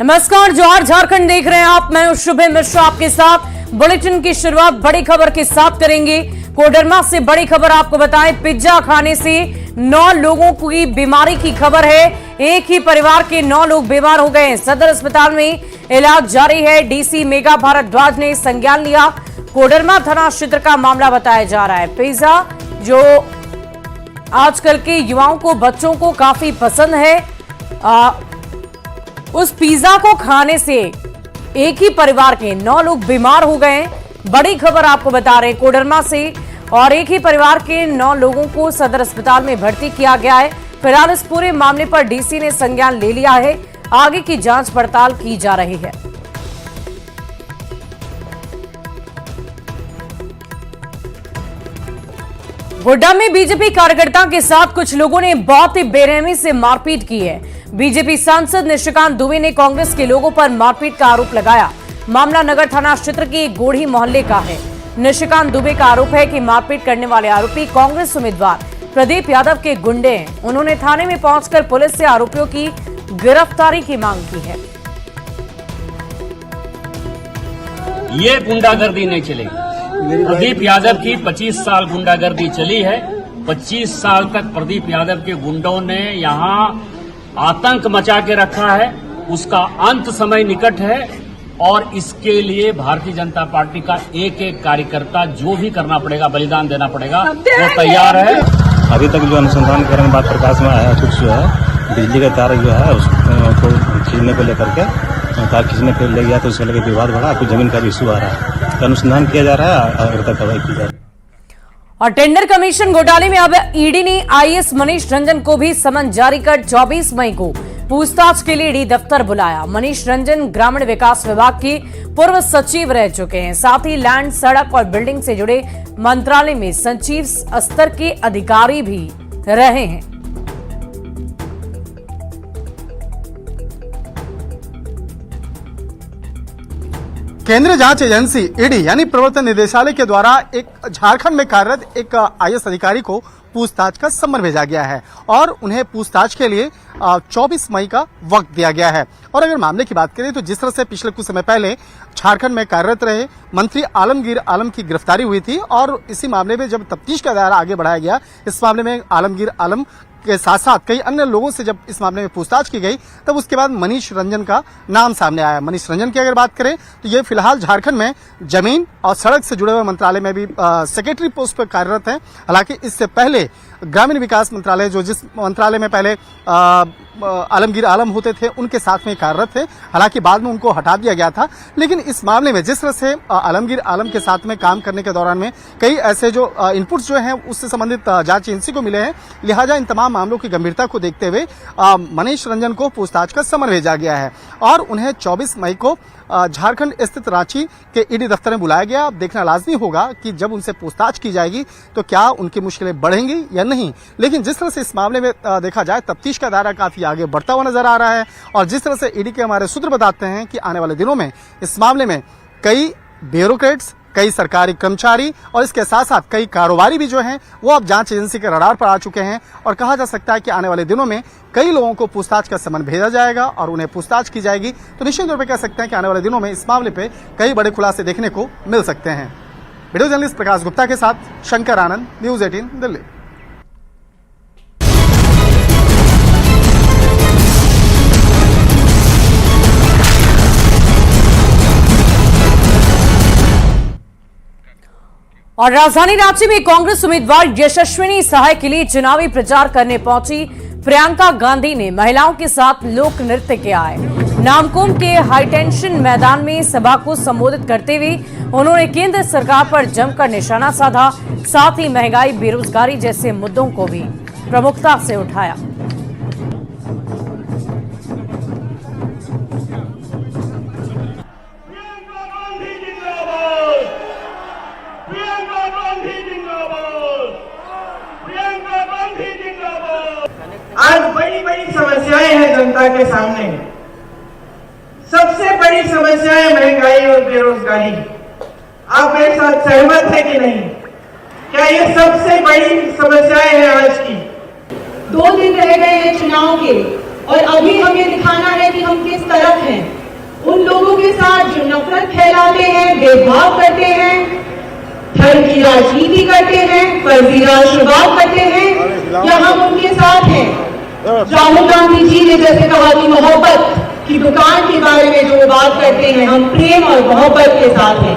नमस्कार, जौहर झारखंड देख रहे हैं आप। मैं हूं शुभम मिश्रा आपके साथ। बुलेटिन की शुरुआत बड़ी खबर के साथ करेंगे। कोडरमा से बड़ी खबर आपको बताएं, पिज्जा खाने से 9 लोगों की बीमारी की खबर है। एक ही परिवार के 9 लोग बीमार हो गए हैं। सदर अस्पताल में इलाज जारी है। डीसी मेघा भारद्वाज ने संज्ञान लिया। कोडरमा थाना क्षेत्र का मामला बताया जा रहा है। पिज्जा जो आजकल के युवाओं को, बच्चों को काफी पसंद है, उस पिज्जा को खाने से एक ही परिवार के 9 लोग बीमार हो गए। बड़ी खबर आपको बता रहे हैं कोडरमा से, और एक ही परिवार के 9 लोगों को सदर अस्पताल में भर्ती किया गया है। फिलहाल इस पूरे मामले पर डीसी ने संज्ञान ले लिया है। आगे की जांच पड़ताल की जा रही है। गोड्डा में बीजेपी कार्यकर्ता के साथ कुछ लोगों ने बहुत ही बेरहमी से मारपीट की है। बीजेपी सांसद निशिकांत दुबे ने कांग्रेस के लोगों पर मारपीट का आरोप लगाया। मामला नगर थाना क्षेत्र के गोढ़ी मोहल्ले का है। निशिकांत दुबे का आरोप है कि मारपीट करने वाले आरोपी कांग्रेस उम्मीदवार प्रदीप यादव के गुंडे हैं। उन्होंने थाने में पहुंचकर पुलिस से आरोपियों की गिरफ्तारी की मांग की है। ये गुंडागर्दी नहीं चलेगी। प्रदीप यादव की 25 साल गुंडागर्दी चली है। 25 साल तक प्रदीप यादव के गुंडों ने यहाँ आतंक मचा के रखा है। उसका अंत समय निकट है और इसके लिए भारतीय जनता पार्टी का एक एक कार्यकर्ता जो भी करना पड़ेगा, बलिदान देना पड़ेगा, वो तैयार है। अभी तक जो अनुसंधान के बात प्रकाश में आया, कुछ जो है बिजली का तार जो है उसको खींचने को लेकर के तार खींचने के ले गया तो उसको लेकर विवाद बढ़ा। कुछ जमीन का भी इशू आ रहा है, तो अनुसंधान किया जा रहा है, अगर तक कार्रवाई की जा रही है। और टेंडर कमीशन घोटाले में अब ईडी ने आईएएस मनीष रंजन को भी समन जारी कर 24 मई को पूछताछ के लिए ईडी दफ्तर बुलाया। मनीष रंजन ग्रामीण विकास विभाग के पूर्व सचिव रह चुके हैं। साथ ही लैंड, सड़क और बिल्डिंग से जुड़े मंत्रालय में सचिव स्तर के अधिकारी भी रहे हैं। केंद्रीय जांच एजेंसी ईडी यानी प्रवर्तन निदेशालय के द्वारा एक झारखंड में कार्यरत एक आईएएस अधिकारी को पूछताछ का सम्मन भेजा गया है और उन्हें पूछताछ के लिए 24 मई का वक्त दिया गया है। और अगर मामले की बात करें तो जिस तरह से पिछले कुछ समय पहले झारखंड में कार्यरत रहे मंत्री आलमगीर आलम की गिरफ्तारी हुई थी और इसी मामले में जब तफ्तीश का दायरा आगे बढ़ाया गया, इस मामले में आलमगीर आलम के साथ साथ कई अन्य लोगों से जब इस मामले में पूछताछ की गई, तब उसके बाद मनीष रंजन का नाम सामने आया। मनीष रंजन की अगर बात करें तो ये फिलहाल झारखंड में जमीन और सड़क से जुड़े हुए मंत्रालय में भी सेक्रेटरी पोस्ट पर कार्यरत हैं। हालांकि इससे पहले ग्रामीण विकास मंत्रालय, जो जिस मंत्रालय में पहले आलमगीर आलम होते थे, उनके साथ में कार्यरत थे। हालांकि बाद में उनको हटा दिया गया था। लेकिन इस मामले में जिस तरह से आलमगीर आलम के साथ में काम करने के दौरान में कई ऐसे जो इनपुट्स जो हैं उससे संबंधित जांच एजेंसी को मिले हैं, लिहाजा इन तमाम मामलों की गंभीरता को देखते हुए मनीष रंजन को पूछताछ का सम्मन भेजा गया है और उन्हें 24 मई को झारखंड स्थित रांची के ईडी दफ्तर में बुलाया गया। अब देखना लाजमी होगा कि जब उनसे पूछताछ की जाएगी तो क्या उनकी मुश्किलें बढ़ेंगी या नहीं। लेकिन जिस तरह से इस मामले में देखा जाए, तफ्तीश का दायरा काफी आगे बढ़ता हुआ नजर आ रहा है और जिस तरह से ईडी के हमारे सूत्र बताते हैं कि आने वाले दिनों में इस मामले में कई ब्यूरोक्रेट्स, कई सरकारी कर्मचारी और इसके साथ साथ कई कारोबारी भी जो हैं वो अब जांच एजेंसी के रडार पर आ चुके हैं और कहा जा सकता है कि आने वाले दिनों में कई लोगों को पूछताछ का सम्मन भेजा जाएगा और उन्हें पूछताछ की जाएगी। तो निश्चित तौर पर कह सकते हैं कि आने वाले दिनों में इस मामले पे कई बड़े खुलासे देखने को मिल सकते हैं। वीडियो जर्नलिस्ट प्रकाश गुप्ता के साथ शंकर आनंद, न्यूज 18 दिल्ली। और राजधानी रांची में कांग्रेस उम्मीदवार यशस्विनी सहाय के लिए चुनावी प्रचार करने पहुंची प्रियंका गांधी ने महिलाओं के साथ लोक नृत्य किया है। नामकुम के हाईटेंशन मैदान में सभा को संबोधित करते हुए उन्होंने केंद्र सरकार पर जमकर निशाना साधा। साथ ही महंगाई, बेरोजगारी जैसे मुद्दों को भी प्रमुखता से उठाया। आज बड़ी बड़ी समस्याएं हैं जनता के सामने। सबसे बड़ी समस्या है महंगाई और बेरोजगारी। आप मेरे साथ सहमत है कि नहीं? क्या ये सबसे बड़ी समस्याएं हैं आज की? 2 दिन रह गए हैं चुनाव के और अभी हमें दिखाना है कि हम किस तरफ हैं। उन लोगों के साथ जो नफरत फैलाते हैं, भेदभाव करते हैं, धर्म की राजनीति करते हैं, फर्जी राष्ट्रवाद करते हैं, क्या हम उनके साथ हैं? राहुल गांधी जी ने जैसे कहा कि मोहब्बत की दुकान के बारे में जो बात करते हैं, हम प्रेम और मोहब्बत के साथ हैं।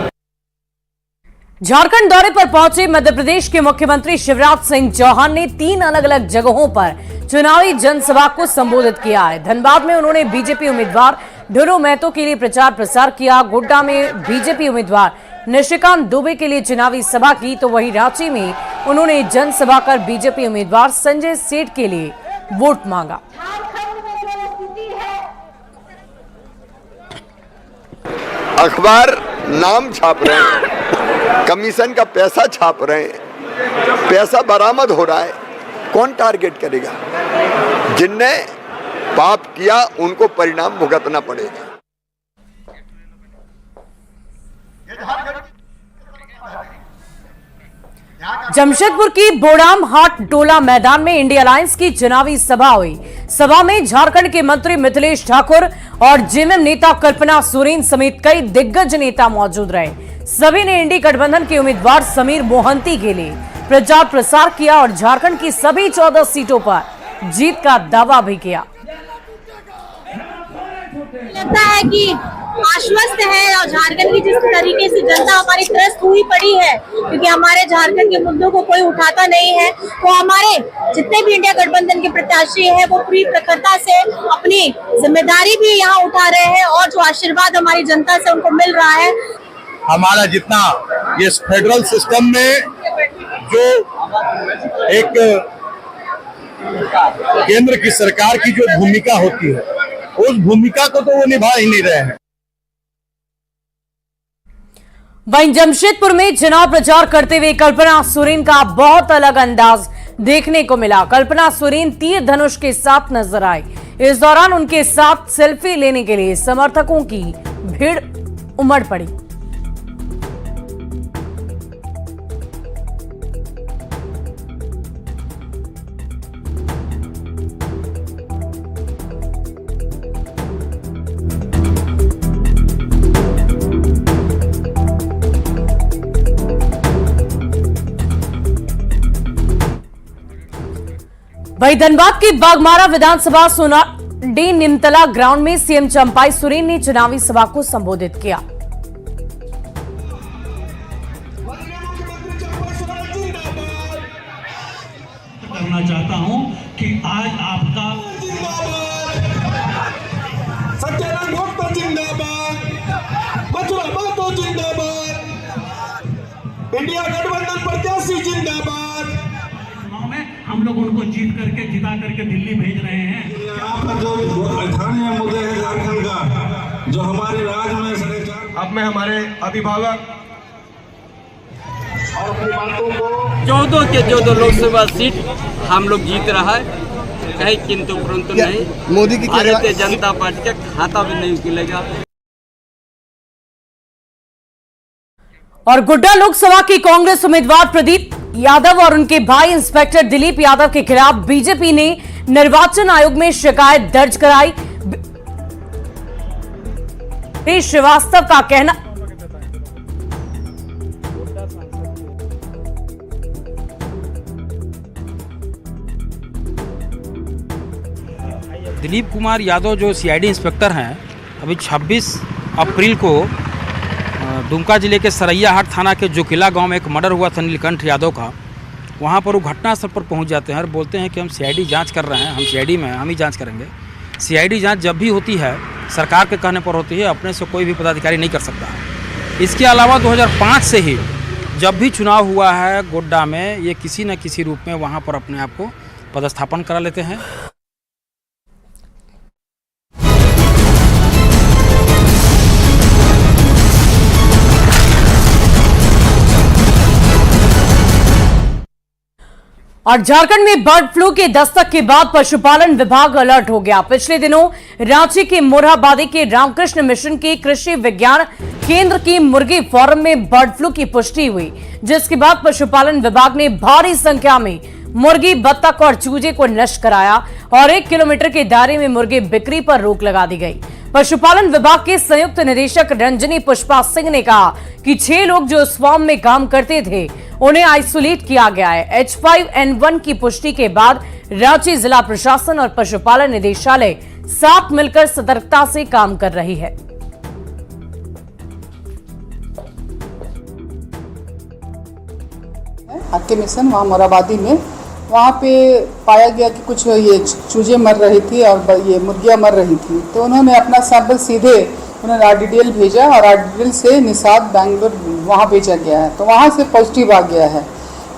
झारखंड दौरे पर पहुंचे मध्य प्रदेश के मुख्यमंत्री शिवराज सिंह चौहान ने 3 अलग अलग जगहों पर चुनावी जनसभा को संबोधित किया है। धनबाद में उन्होंने बीजेपी उम्मीदवार ढुलो महतो के लिए प्रचार प्रसार किया। गोड्डा में बीजेपी उम्मीदवार निशिकांत दुबे के लिए चुनावी सभा की, तो वहीं रांची में उन्होंने जनसभा कर बीजेपी उम्मीदवार संजय सेठ के लिए वोट मांगा। अखबार नाम छाप रहे हैं, कमीशन का पैसा छाप रहे हैं, पैसा बरामद हो रहा है, कौन टारगेट करेगा? जिनने पाप किया उनको परिणाम भुगतना पड़ेगा। जमशेदपुर की बोड़ाम हाट टोला मैदान में इंडिया अलायंस की चुनावी सभा हुई। सभा में झारखंड के मंत्री मिथिलेश ठाकुर और जेएमएम नेता कल्पना सोरेन समेत कई दिग्गज नेता मौजूद रहे। सभी ने इंडी गठबंधन के उम्मीदवार समीर मोहंती के लिए प्रचार प्रसार किया और झारखंड की सभी 14 सीटों पर जीत का दावा भी किया। लगता है कि आश्वस्त है और झारखंड की जिस तरीके से जनता हमारी त्रस्त हुई पड़ी है, क्योंकि हमारे झारखंड के मुद्दों को कोई उठाता नहीं है, तो हमारे जितने भी इंडिया गठबंधन के प्रत्याशी हैं वो पूरी प्रखरता से अपनी जिम्मेदारी भी यहाँ उठा रहे हैं और जो आशीर्वाद हमारी जनता से उनको मिल रहा है। हमारा जितना ये फेडरल सिस्टम में जो एक केंद्र की सरकार की जो भूमिका होती है, उस भूमिका को तो वो निभा ही नहीं रहे हैं। वहीं जमशेदपुर में चुनाव प्रचार करते हुए कल्पना सोरेन का बहुत अलग अंदाज देखने को मिला। कल्पना सोरेन तीर धनुष के साथ नजर आई। इस दौरान उनके साथ सेल्फी लेने के लिए समर्थकों की भीड़ उमड़ पड़ी। वहीं धनबाद की बागमारा विधानसभा सोनाडी निमतला ग्राउंड में सीएम चंपाई सोरेन ने चुनावी सभा को संबोधित किया। करना चाहता हूं कि आज आपका सत्यानंद भोक्ता जिंदाबाद, मथुरा महतो जिंदाबाद, इंडिया गठबंधन प्रत्याशी जिंदाबाद। हम लोग उनको जिता करके दिल्ली भेज रहे हैं। आपका जो स्थानीय मुद्दे है झारखंड का, जो हमारे राज्य में अब मैं हमारे अभिभावक और अपनी बातों को 14 के 14 लोकसभा सीट हम लोग जीत रहा है, कहीं किंतु परंतु नहीं। मोदी की भारतीय जनता पार्टी का खाता भी नहीं खुलेगा। और गोड्डा लोकसभा की कांग्रेस उम्मीदवार प्रदीप यादव और उनके भाई इंस्पेक्टर दिलीप यादव के खिलाफ बीजेपी ने निर्वाचन आयोग में शिकायत दर्ज कराई। श्रीवास्तव का कहना दिलीप कुमार यादव जो सीआईडी इंस्पेक्टर हैं, अभी 26 अप्रैल को दुमका जिले के सरैयाहाट थाना के जोकिला गांव में एक मर्डर हुआ था नीलकंठ यादव का। वहां पर वो घटनास्थल पर पहुंच जाते हैं और बोलते हैं कि हम सीआईडी जांच कर रहे हैं, हम सीआईडी में हम ही जांच करेंगे। सीआईडी जांच जब भी होती है सरकार के कहने पर होती है, अपने से कोई भी पदाधिकारी नहीं कर सकता है। इसके अलावा 2005 से ही जब भी चुनाव हुआ है गोड्डा में, ये किसी न किसी रूप में वहाँ पर अपने आप को पदस्थापन करा लेते हैं। और झारखंड में बर्ड फ्लू के दस्तक के बाद पशुपालन विभाग अलर्ट हो गया। पिछले दिनों रांची के मोरहाबादी के रामकृष्ण मिशन के कृषि विज्ञान केंद्र की मुर्गी फार्म में बर्ड फ्लू की पुष्टि हुई, जिसके बाद पशुपालन विभाग ने भारी संख्या में मुर्गी, बत्तख और चूजे को नष्ट कराया और 1 किलोमीटर के दायरे में मुर्गे बिक्री पर रोक लगा दी गई। पशुपालन विभाग के संयुक्त निदेशक रंजनी पुष्पा सिंह ने कहा कि 6 लोग जो इस फार्म में काम करते थे उन्हें आइसोलेट किया गया है। H5N1 की पुष्टि के बाद रांची जिला प्रशासन और पशुपालन निदेशालय साथ मिलकर सतर्कता से काम कर रही है। आके मिशन वहाँ मोराबादी में वहाँ पे पाया गया कि कुछ ये चूजे मर रही थी और ये मुर्गियाँ मर रही थी, तो उन्होंने अपना सैंपल सीधे उन्होंने RDDL भेजा और RDDL से निषाद बेंगलोर वहाँ भेजा गया है, तो वहाँ से पॉजिटिव आ गया है,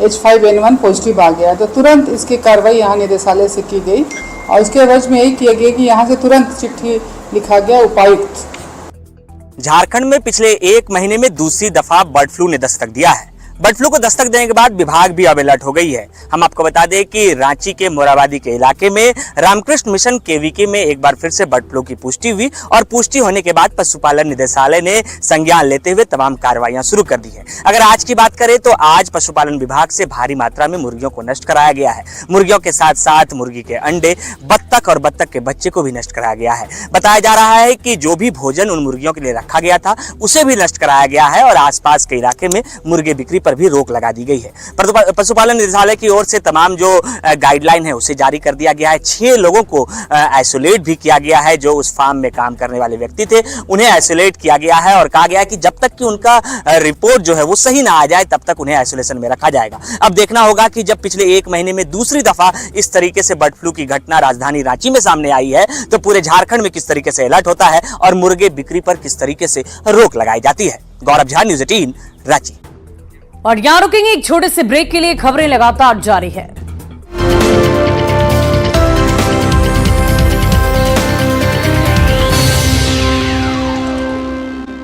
H5N1 पॉजिटिव आ गया है। तो तुरंत इसकी कार्रवाई यहाँ निदेशालय से की गई और इसके एवज में यही किया गया कि यहाँ से तुरंत चिट्ठी लिखा गया उपायुक्त। झारखंड में पिछले 1 महीने में दूसरी दफा बर्ड फ्लू ने दस्तक दिया है। बर्ड फ्लू को दस्तक देने के बाद विभाग भी अब अलर्ट हो गई है। हम आपको बता दें कि रांची के मोराबादी के इलाके में रामकृष्ण मिशन KVK में एक बार फिर से बर्ड फ्लू की पुष्टि हुई और पुष्टि होने के बाद पशुपालन निदेशालय ने संज्ञान लेते हुए तमाम कार्रवाइयां शुरू कर दी है। अगर आज की बात करें तो आज पशुपालन विभाग से भारी मात्रा में मुर्गियों को नष्ट कराया गया है। मुर्गियों के साथ साथ मुर्गी के अंडे, बत्तख और बत्तख के बच्चे को भी नष्ट कराया गया है। बताया जा रहा है कि जो भी भोजन उन मुर्गियों के लिए रखा गया था उसे भी नष्ट कराया गया है और आसपास के इलाके में मुर्गे बिक्री पर भी रोक लगा दी गई है। पशुपालन निदेशालय की ओर से तमाम जो गाइडलाइन है उसे जारी कर दिया गया है। 6 लोगों को आइसोलेट भी किया गया है। जो उस फार्म में काम करने वाले व्यक्ति थे उन्हें आइसोलेट किया गया है और कहा गया है कि जब तक कि उनका रिपोर्ट जो है वो सही ना आ जाए तब तक उन्हें आइसोलेशन में रखा जाएगा। अब देखना होगा कि जब पिछले 1 महीने में दूसरी दफा इस तरीके से बर्ड फ्लू की घटना राजधानी रांची में सामने आई है तो पूरे झारखंड में किस तरीके से अलर्ट होता है और मुर्गे बिक्री पर किस तरीके से रोक लगाई जाती है। गौरव झा, न्यूज़ 18 रांची। और यहां रुकेंगे एक छोटे से ब्रेक के लिए। खबरें लगातार जारी है।